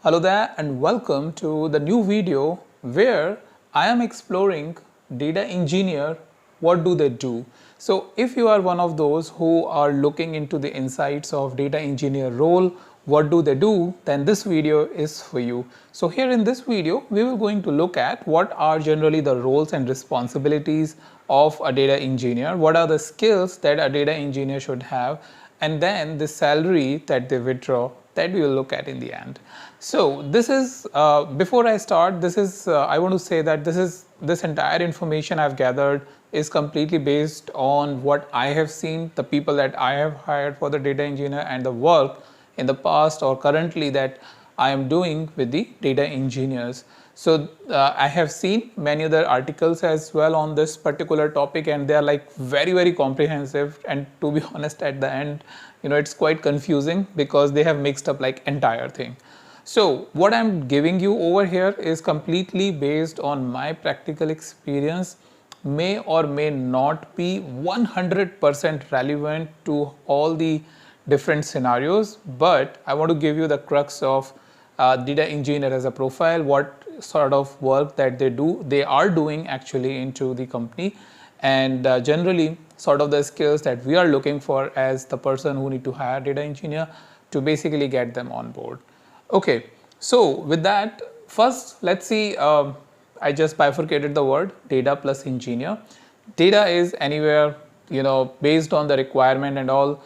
Hello there and welcome to the new video where I am exploring data engineer. What do they do? So if you are one of those who are looking into the insights of data engineer role, what do they do, then this video is for you. So here in this video we will going to look at what are generally the roles and responsibilities of a data engineer, what are the skills that a data engineer should have, and then the salary that they withdraw, that we will look at in the end. So this is before I start, this is I want to say that this entire information I've gathered is completely based on what I have seen, the people that I have hired for the data engineer, and the work in the past or currently that I am doing with the data engineers. So I have seen many other articles as well on this particular topic, and they are like very comprehensive, and to be honest, at the end, it's quite confusing because they have mixed up like entire thing. So what I'm giving you over here is completely based on my practical experience, may or may not be 100% relevant to all the different scenarios, but I want to give you the crux of data engineer as a profile, what sort of work that they are doing actually into the company, and generally sort of the skills that we are looking for as the person who need to hire data engineer to basically get them on board. Okay, so with that, first let's see, I just bifurcated the word data plus engineer. Data is anywhere, based on the requirement and all,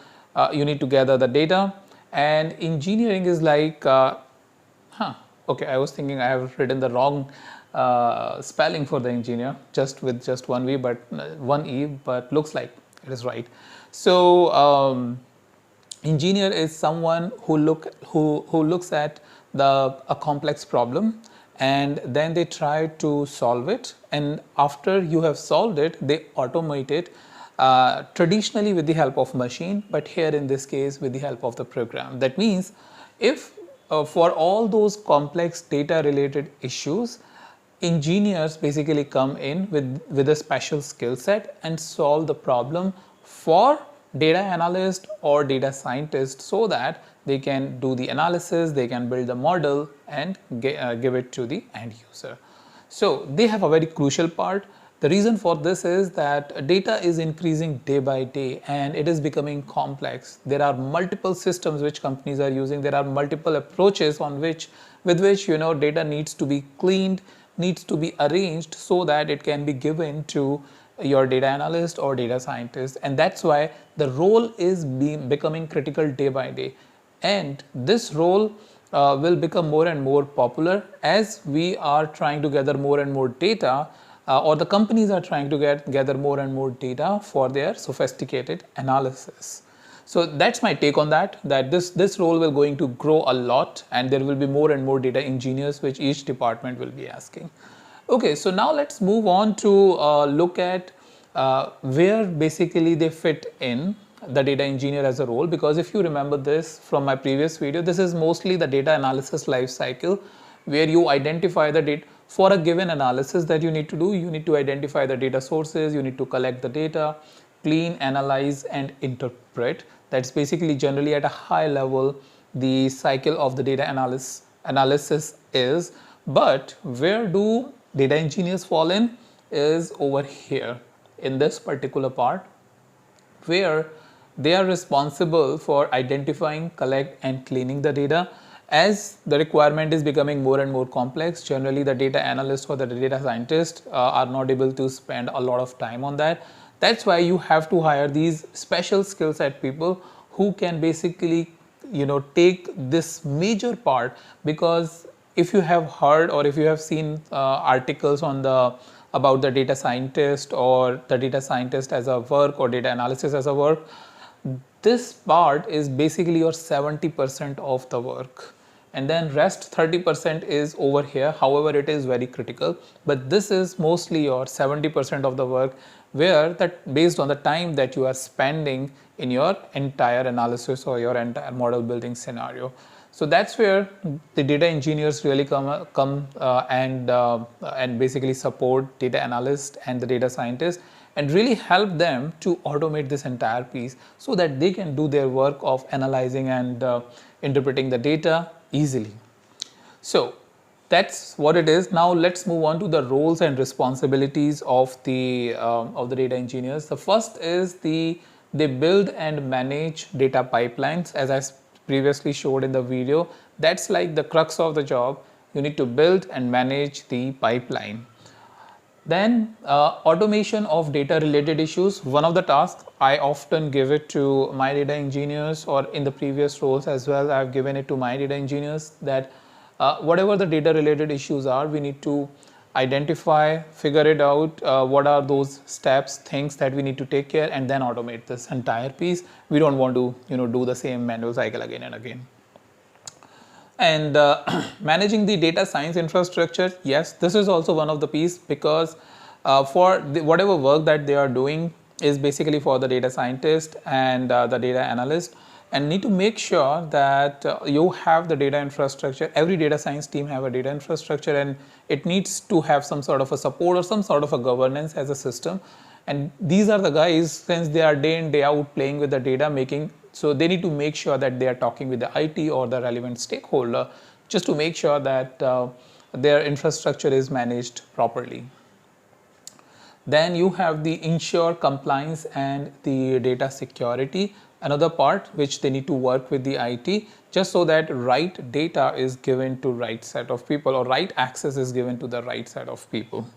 you need to gather the data, and engineering is like, okay, I was thinking I have written the wrong spelling for the engineer, just with just one V, but one E, but looks like it is right. So engineer is someone who looks at a complex problem, and then they try to solve it, and after you have solved it, they automate it, traditionally with the help of machine, but here in this case with the help of the program. That means if for all those complex data related issues, engineers basically come in with a special skill set and solve the problem for data analyst or data scientist, so that they can do the analysis, they can build the model and give it to the end user. So they have a very crucial part. The reason for this is that data is increasing day by day and it is becoming complex. There are multiple systems which companies are using. There are multiple approaches with which data needs to be cleaned, needs to be arranged so that it can be given to your data analyst or data scientist, and that's why the role is becoming critical day by day. And this role will become more and more popular as we are trying to gather more and more data, or the companies are trying to gather more and more data for their sophisticated analysis. So that's my take on that this role will going to grow a lot, and there will be more and more data engineers which each department will be asking. Okay, so now let's move on to look at where basically they fit in the data engineer as a role, because if you remember this from my previous video, this is mostly the data analysis life cycle, where you identify the data for a given analysis that you need to do. You need to identify the data sources, you need to collect the data, clean, analyze and interpret. That's basically generally at a high level the cycle of the data analysis is. But where do data engineers fall in is over here in this particular part, where they are responsible for identifying, collect and cleaning the data. As the requirement is becoming more and more complex, generally the data analyst or the data scientist are not able to spend a lot of time on that. That's why you have to hire these special skill set people who can basically take this major part. Because if you have heard or if you have seen articles on about the data scientist or the data scientist as a work or data analysis as a work, this part is basically your 70% of the work, and then rest 30% is over here. However, it is very critical, but this is mostly your 70% of the work, where that based on the time that you are spending in your entire analysis or your entire model building scenario. So that's where the data engineers really come and basically support data analyst and the data scientist, and really help them to automate this entire piece so that they can do their work of analyzing and interpreting the data easily. So that's what it is. Now let's move on to the roles and responsibilities of the data engineers. The first is they build and manage data pipelines, as I previously showed in the video. That's like the crux of the job. You need to build and manage the pipeline. Then automation of data related issues. One of the tasks I often give it to my data engineers, or in the previous roles as well, I've given it to my data engineers, that whatever the data related issues are, we need to identify, figure it out, what are those steps, things that we need to take care, and then automate this entire piece. We don't want to do the same manual cycle again and again. And managing the data science infrastructure, yes, this is also one of the piece, because for whatever work that they are doing is basically for the data scientist and the data analyst, and need to make sure that you have the data infrastructure. Every data science team have a data infrastructure, and it needs to have some sort of a support or some sort of a governance as a system. And these are the guys, since they are day in day out playing with the data, so they need to make sure that they are talking with the IT or the relevant stakeholder, just to make sure that their infrastructure is managed properly. Then you have the ensure compliance and the data security, another part which they need to work with the IT, just so that right data is given to right set of people, or right access is given to the right set of people.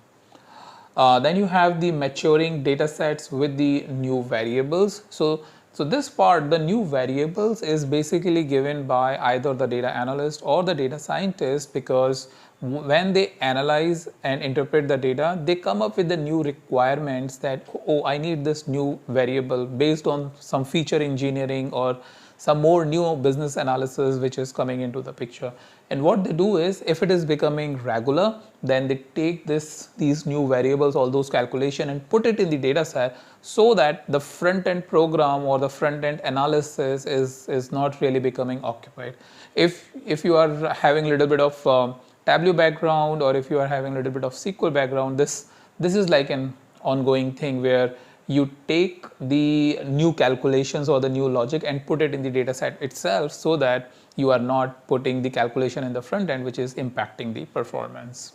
Then you have the maturing data sets with the new variables. So this part, the new variables, is basically given by either the data analyst or the data scientist, because when they analyze and interpret the data, they come up with the new requirements that, oh, I need this new variable based on some feature engineering or some more new business analysis which is coming into the picture. And what they do is, if it is becoming regular, then they take these new variables, all those calculation, and put it in the data set, so that the front end program or the front end analysis is not really becoming occupied. If you are having a little bit of Tableau background, or if you are having a little bit of SQL background, this is like an ongoing thing where you take the new calculations or the new logic and put it in the data set itself, so that you are not putting the calculation in the front end, which is impacting the performance.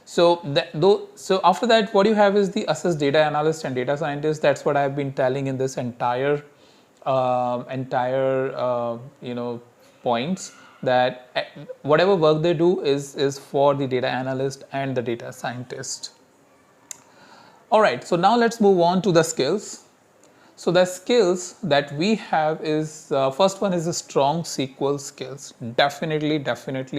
So after that, what you have is the assess data analyst and data scientist. That's what I've been telling in this entire points, that whatever work they do is for the data analyst and the data scientist. All right, so now let's move on to the skills. So the skills that we have is, first one is the strong SQL skills. Definitely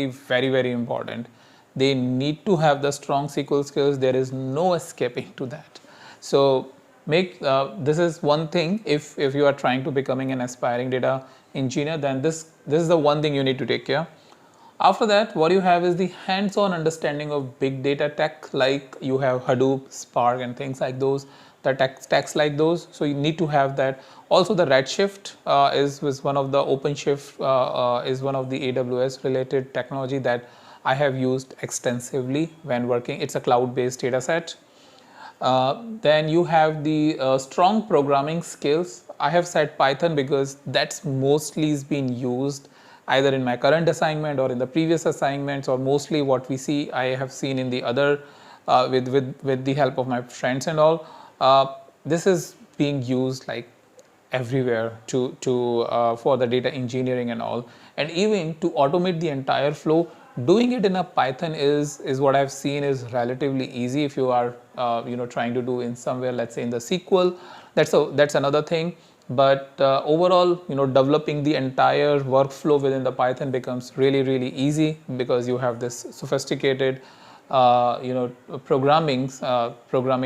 very, very important. They need to have the strong SQL skills. There is no escaping to that. So this is one thing. If you are trying to becoming an aspiring data engineer, then this is the one thing you need to take care. After that, what you have is the hands-on understanding of big data tech, like you have Hadoop, Spark, and things like those, the techs like those. So you need to have that. Also, the Redshift is one of the OpenShift is one of the AWS related technology that I have used extensively when working. It's a cloud-based data set. Then you have the strong programming skills. I have said Python because that's mostly is being used either in my current assignment or in the previous assignments, or mostly what we see, I have seen in the other with the help of my friends and all. This is being used like everywhere for the data engineering and all, and even to automate the entire flow. Doing it in a Python is what I've seen is relatively easy. If you are trying to do in somewhere, let's say in the SQL, that's another thing. But overall, developing the entire workflow within the Python becomes really easy, because you have this sophisticated programming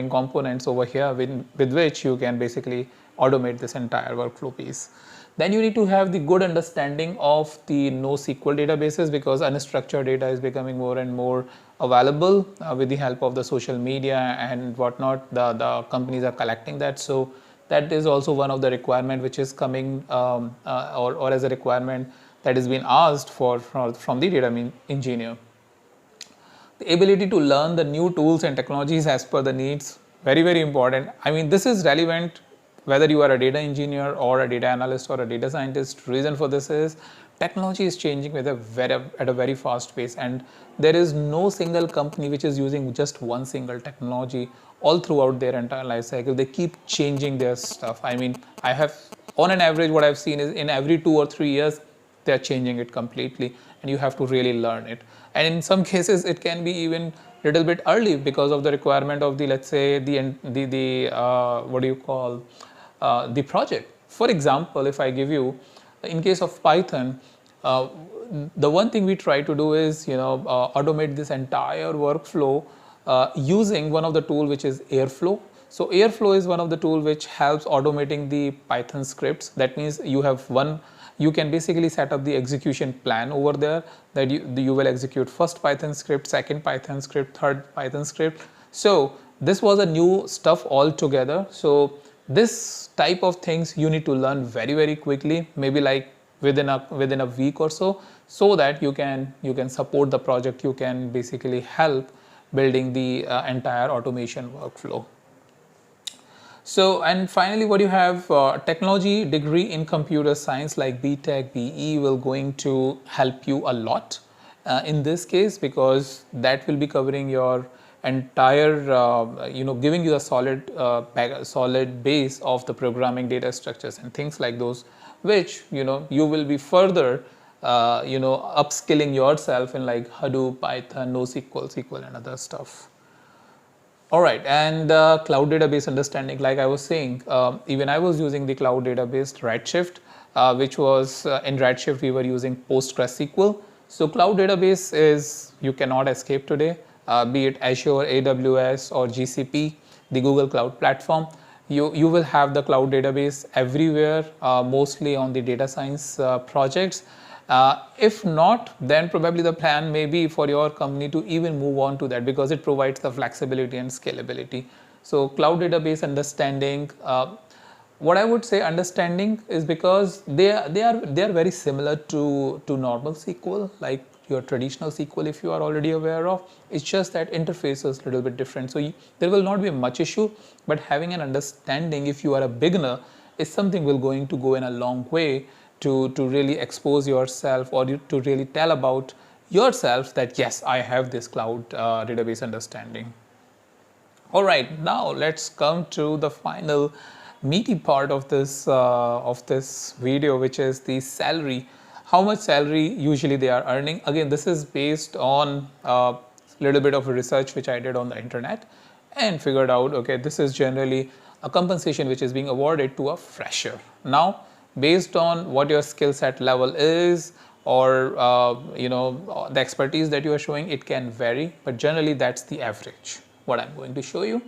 components over here with which you can basically automate this entire workflow piece. Then you need to have the good understanding of the NoSQL databases, because unstructured data is becoming more and more available with the help of the social media and whatnot. The companies are collecting that. So that is also one of the requirement which is coming or as a requirement that is being asked from the data engineer. The ability to learn the new tools and technologies as per the needs, very important. I mean, this is relevant whether you are a data engineer or a data analyst or a data scientist. Reason for this is technology is changing with at a very fast pace, and there is no single company which is using just one single technology all throughout their entire life cycle. They keep changing their stuff. I mean, I have, on an average, what I've seen is in every 2 or 3 years they're changing it completely, and you have to really learn it. And in some cases it can be even little bit early because of the requirement of the, let's say, what do you call, the project. For example, if I give you, in case of Python, the one thing we try to do is, automate this entire workflow using one of the tool which is Airflow. So Airflow is one of the tool which helps automating the Python scripts. That means you can basically set up the execution plan over there, that you will execute first Python script, second Python script, third Python script. So this was a new stuff altogether. So this type of things you need to learn very, very quickly, maybe like within a week or so that you can support the project. You can basically help building the entire automation workflow. So, and finally, what you have, technology degree in computer science like BTech, BE will going to help you a lot in this case, because that will be covering your entire, giving you a solid base of the programming data structures and things like those, which, you will be further, upskilling yourself in like Hadoop, Python, NoSQL, SQL and other stuff. All right, and cloud database understanding, like I was saying, even I was using the cloud database Redshift, which was in Redshift we were using PostgreSQL. So cloud database is, you cannot escape today, be it Azure, AWS or GCP, the Google Cloud Platform. You will have the cloud database everywhere, mostly on the data science projects. If not, then probably the plan may be for your company to even move on to that, because it provides the flexibility and scalability. So cloud database understanding, what I would say understanding is, because they are very similar to normal SQL, like your traditional SQL, if you are already aware of. It's just that interface is a little bit different. So there will not be much issue, but having an understanding, if you are a beginner, is something will going to go in a long way to really expose yourself, or to really tell about yourself that yes, I have this cloud database understanding. All right, now let's come to the final meaty part of this video, which is the salary. How much salary usually they are earning. Again, this is based on a little bit of research which I did on the internet and figured out, okay, this is generally a compensation which is being awarded to a fresher. Now, based on what your skill set level is, or the expertise that you are showing, it can vary, but generally that's the average, what I'm going to show you.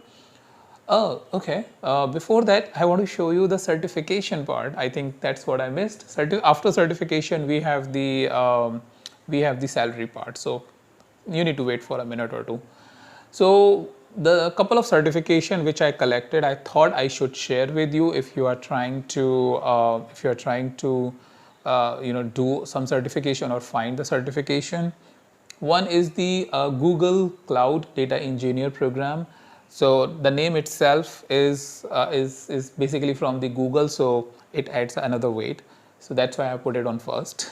Oh, okay. Before that, I want to show you the certification part. I think that's what I missed. After certification, we have the salary part. So you need to wait for a minute or two. So the couple of certification which I collected, I thought I should share with you if you are trying to do some certification or find the certification. One is the Google Cloud Data Engineer program. So the name itself is basically from the Google, so it adds another weight. So that's why I put it on first.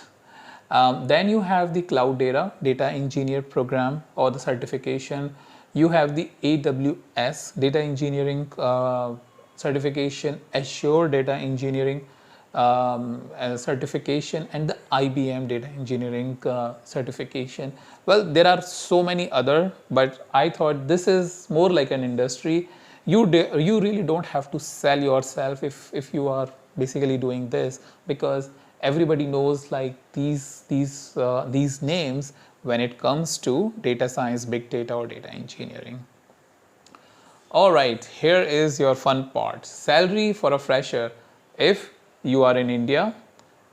Then you have the Cloud Data Engineer program, or the certification. You have the AWS Data Engineering certification, Azure Data Engineering certification, and the IBM Data Engineering certification. Well, there are so many other, but I thought this is more like an industry. You really don't have to sell yourself if you are basically doing this, because everybody knows like these names when it comes to data science, big data, or data engineering. All right, here is your fun part. Salary for a fresher. If you are in India,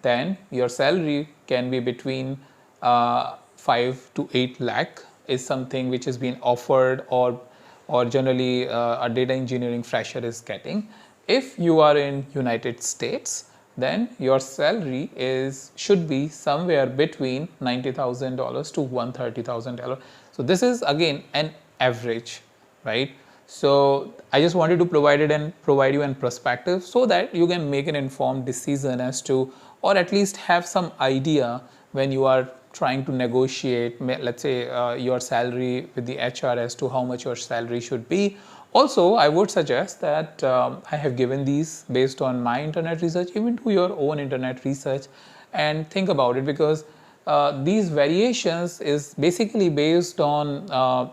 then your salary can be between 5 to 8 lakh is something which is being offered, or generally a data engineering fresher is getting. If you are in United States, then your salary should be somewhere between $90,000 to $130,000. So this is again an average, right? So I just wanted to provide you an perspective so that you can make an informed decision as to or at least have some idea when you are trying to negotiate, let's say, your salary with the HR as to how much your salary should be. Also, I would suggest that I have given these based on my internet research. Even do your own internet research and think about it, because these variations is basically based on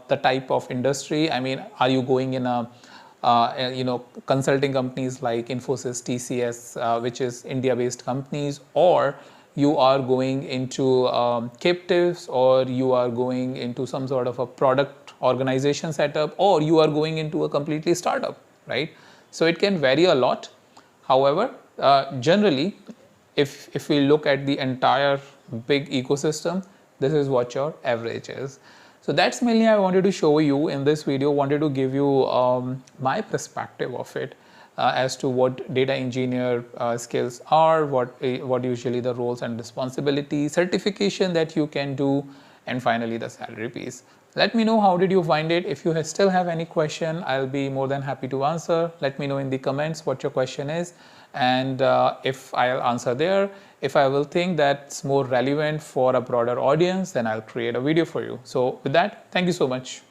the type of industry. I mean, are you going in a consulting companies like Infosys, TCS, which is India-based companies, or you are going into captives, or you are going into some sort of a product organization setup, or you are going into a completely startup, right? So it can vary a lot. However, generally, if we look at the entire big ecosystem, this is what your average is. So that's mainly I wanted to show you in this video, wanted to give you my perspective of it, as to what data engineer skills are, what usually the roles and responsibilities, certification that you can do, and finally the salary piece. Let me know how did you find it. If you still have any question, I'll be more than happy to answer. Let me know in the comments what your question is, and if I'll answer there. If I will think that's more relevant for a broader audience, then I'll create a video for you. So with that, thank you so much.